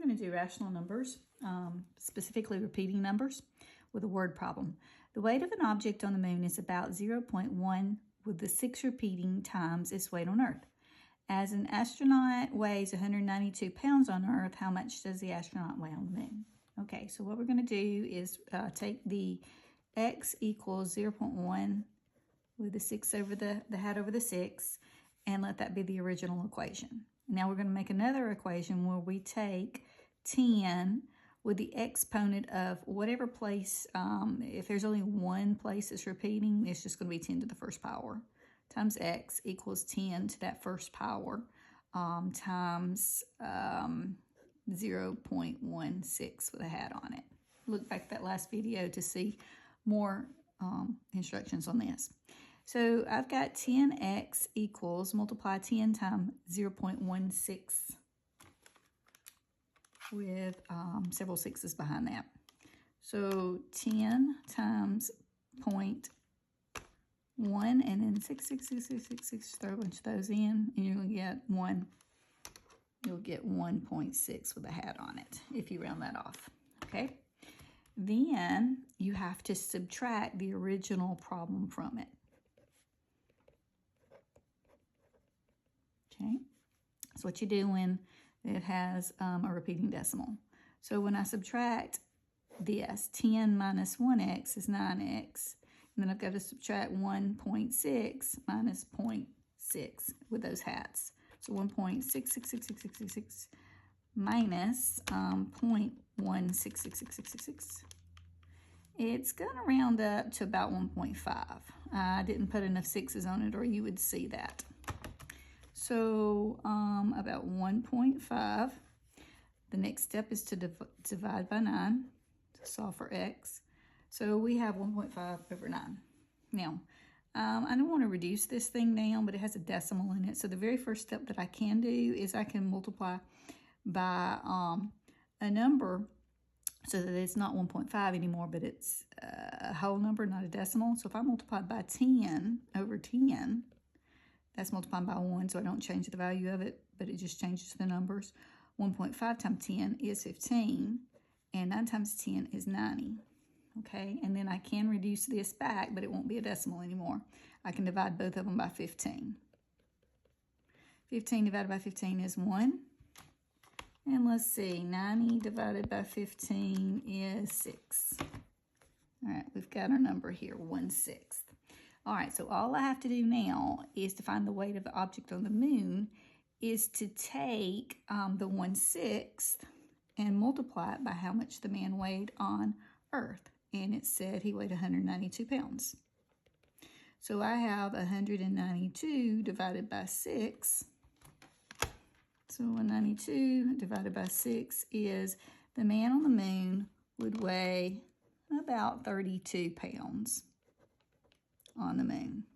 going to do rational numbers, specifically repeating numbers, with a word problem. The weight of an object on the moon is about 0.1 with the 6 repeating times its weight on Earth. As an astronaut weighs 192 pounds on Earth, how much does the astronaut weigh on the moon? Okay, so what we're going to do is take the x equals 0.1 with the 6 over the hat over the 6, and let that be the original equation. Now we're going to make another equation where we take 10 with the exponent of whatever place, if there's only one place that's repeating, it's just going to be 10 to the first power, times x equals 10 to that first power, times 0.16 with a hat on it. Look back at that last video to see more instructions on this. So I've got 10x equals, multiply 10 times 0.16 with several sixes behind that. So 10 times 0.1 and then 6, throw a bunch of those in, and you're going to get 1. You'll get 1.6 with a hat on it if you round that off, okay? Then you have to subtract the original problem from it. Okay, that's what you do when it has a repeating decimal. So when I subtract this, 10 minus 1x is 9x, and then I've got to subtract 1.6 minus 0.6 with those hats. So 1.666666 minus 0.1666666. It's going to round up to about 1.5. I didn't put enough sixes on it or you would see that. So about 1.5. The next step is to divide by 9 to solve for x. So we have 1.5 over 9. Now, I don't want to reduce this thing down, but it has a decimal in it. So the very first step that I can do is I can multiply by a number so that it's not 1.5 anymore, but it's a whole number, not a decimal. So if I multiply by 10 over 10, that's multiplied by 1, so I don't change the value of it, but it just changes the numbers. 1.5 times 10 is 15, and 9 times 10 is 90. Okay, and then I can reduce this back, but it won't be a decimal anymore. I can divide both of them by 15. 15 divided by 15 is 1. And let's see, 90 divided by 15 is 6. All right, we've got our number here, 1/6. All right, so all I have to do now is to find the weight of the object on the moon is to take the 1/6 and multiply it by how much the man weighed on Earth. And it said he weighed 192 pounds. So I have 192 divided by 6. So 192 divided by 6 is the man on the moon would weigh about 32 pounds on the moon.